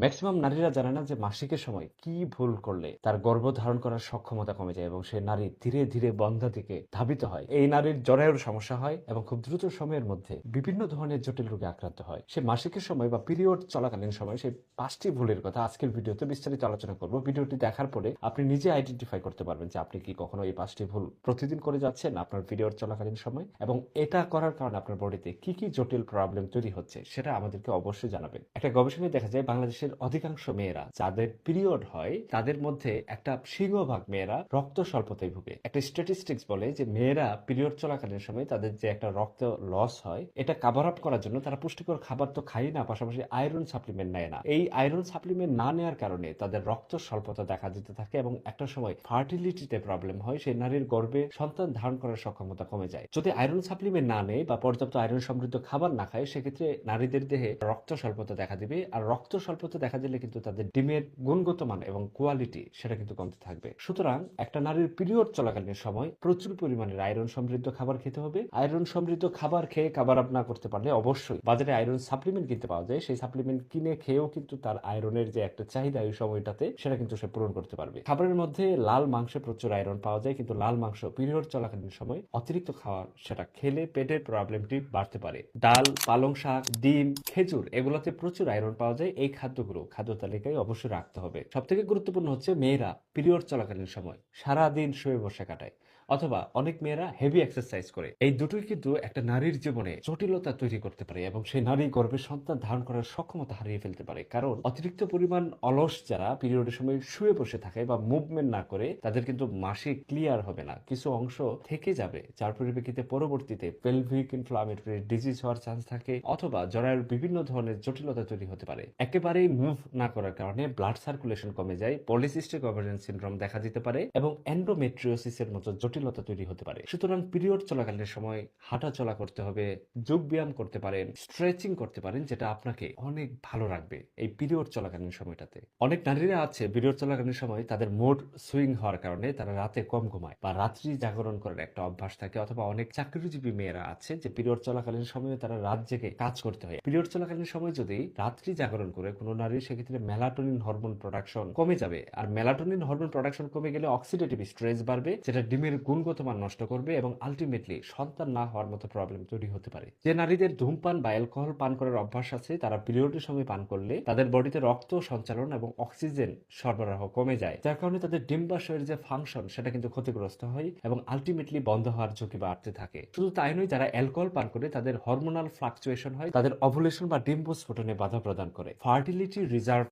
Maximum নারীরা জানে না যে মাসিকের সময় কি ভুল করলে তার গর্ভধারণ করার সক্ষমতা কমে যায় এবং সে নারী ধীরে ধীরে বন্ধ্যা দিকে ধাবিত হয়। এই নারীর জরায়ুর সমস্যা হয় এবং খুব দ্রুত সময়ের মধ্যে বিভিন্ন ধরনের জটিল রোগে আক্রান্ত হয়। সে মাসিকের সময় বা পিরিয়ড চলাকালীন সময় সেই 5টি ভুলের কথা আজকের ভিডিওতে বিস্তারিত আলোচনা করব। ভিডিওটি দেখার পরে আপনি নিজে আইডেন্টিফাই করতে পারবেন যে আপনি কি কখনো এই 5টি ভুল প্রতিদিন করে যাচ্ছেন আপনার পিরিয়ড চলাকালীন সময়, এবং এটা করার কারণে আপনার বডিতে কি কি জটিল প্রবলেম তৈরি হচ্ছে সেটা আমাদেরকে অবশ্যই জানাবেন। একটা গবেষণায় দেখা যায় বাংলাদেশের অধিকাংশ মেয়েরা যাদের পিরিয়ড হয় তাদের মধ্যে একটা সিংহভাগ মেয়েরা রক্ত স্বল্পতায় ভুগে। একটা স্ট্যাটিস্টিক্স বলে যে মেয়েরা পিরিয়ড চলাকালীন সময় তাদের যে একটা রক্ত লস হয় এটা কাভার আপ করার জন্য তারা পুষ্টিকর খাবার তো খায় না, পাশাপাশি আয়রন সাপ্লিমেন্ট নেয় না। এই আয়রন সাপ্লিমেন্ট না নেওয়ার কারণে তাদের রক্ত স্বল্পতা দেখা দিতে থাকে এবং একটা সময় ফার্টিলিটিতে প্রবলেম হয়, সেই নারীর গর্ভে সন্তান ধারণ করার সক্ষমতা কমে যায়। যদি আয়রন সাপ্লিমেন্ট না নেয় বা পর্যাপ্ত আয়রন সমৃদ্ধ খাবার না খায় সেক্ষেত্রে নারীদের দেহে রক্ত স্বল্পতা দেখা দিবে, আর রক্ত স্বল্পতা দেখা দিলে কিন্তু তাদের ডিমের গুণগত মান এবং কোয়ালিটি সেটা কিন্তু কমতে থাকবে। সুতরাং একটা নারীর পিরিয়ড চলাকালীন সময় প্রচুর পরিমাণের আয়রন সমৃদ্ধ খাবার খেতে হবে। আয়রন সমৃদ্ধ খাবার খেয়ে কাভার আপ না করতে পারলে অবশ্যই বাজারে আয়রন সাপ্লিমেন্ট কিনতে পাওয়া যায়, সেই সাপ্লিমেন্ট কিনে খেয়েও কিন্তু তার আয়রনের যে একটা চাহিদা এই সময়টাতে সেটা কিন্তু সে পূরণ করতে পারবে। খাবারের মধ্যে লাল মাংসে প্রচুর আয়রন পাওয়া যায়, কিন্তু লাল মাংস পিরিয়ড চলাকালীন সময় অতিরিক্ত খাওয়া সেটা খেলে পেটের প্রবলেমটি বাড়তে পারে। ডাল, পালং শাক, ডিম, খেজুর এগুলোতে প্রচুর আয়রন পাওয়া যায়। এই খাদ্যগুলো খাদ্য তালিকায় অবশ্যই রাখতে হবে। সব থেকে গুরুত্বপূর্ণ হচ্ছে মেয়েরা পিরিয়ড চলাকালীন সময় সারাদিন শুয়ে বসে কাটায় অথবা অনেক মেয়েরা হেভি এক্সারসাইজ করে। এই দুটোই কিন্তু একটা নারীর জীবনে জটিলতা তৈরি করতে পারে এবং সেই নারী গর্ভে সন্তান ধারণ করার সক্ষমতা হারিয়ে ফেলতে পারে। কারণ অতিরিক্ত পরিমাণ অলস যারা পিরিয়ডের সময় শুয়ে বসে থাকে বা মুভমেন্ট না করে তাদের কিন্তু মাসিক ক্লিয়ার হবে না, কিছু অংশ থেকে যাবে, যার পরিপ্রেক্ষিতে পরবর্তীতে পেলভিক ইনফ্লামেটরি ডিজিজ হওয়ার চান্স থাকে অথবা জরায়ুর বিভিন্ন ধরনের জটিলতা তৈরি হতে পারে। একেবারেই মুভ না করার কারণে ব্লাড সার্কুলেশন কমে যায়, পলিসিস্টিক ওভারিয়ান সিনড্রোম দেখা দিতে পারে এবং এন্ডোমেট্রিওসিসের মতো জটিলতা তৈরি হতে পারে। সুতরাং পিরিয়ড চলাকালীন সময় হাঁটা চলা করতে হবে, যোগ ব্যায়াম করতে পারেন, স্ট্রেচিং করতে পারেন, যেটা আপনাকে অনেক ভালো রাখবে এই পিরিয়ড চলাকালীন সময়টাতে। অনেক নারীরা আছে পিরিয়ড চলাকালীন সময় তাদের মুড সুইং হওয়ার কারণে তারা রাতে কম ঘুমায় বা রাত্রি জাগরণ করার একটা অভ্যাস থাকে, অথবা অনেক চাকরিজীবী মেয়েরা আছে যে পিরিয়ড চলাকালীন সময়ে তারা রাত জেগে কাজ করতে হয়। পিরিয়ড চলাকালীন সময় যদি রাত্রি জাগরণ করে কোনো নারী সেক্ষেত্রে মেলাটোনিন হরমোন প্রোডাকশন কমে যাবে, আর মেলাটোনিন হরমোন প্রোডাকশন কমে গেলে অক্সিডেটিভ স্ট্রেস বাড়বে, যেটা ডিমের গুণগত মান নষ্ট করবে এবং আলটিমেটলি সন্তান না হওয়ার মতো প্রবলেম তৈরি হতে পারে। যে নারীদের ধূমপান বা অ্যালকোহল পান করার অভ্যাস আছে তারা পিরিয়ডের সময় পান করলে তাদের বডিতে রক্ত সঞ্চালন এবং অক্সিজেন সরবরাহ কমে যায়, যার কারণে তাদের ডিম্বাশয়ের যে ফাংশন সেটা কিন্তু ক্ষতিগ্রস্ত হয় এবং আলটিমেটলি বন্ধ হওয়ার ঝুঁকি বাড়তে থাকে। শুধু তাই নয়, যারা অ্যালকোহল পান করে তাদের হরমোনাল ফ্লাকচুয়েশন হয়, তাদের অভুলেশন বা ডিম্বস্ফোটনে বাধা প্রদান করে। Fertility reserve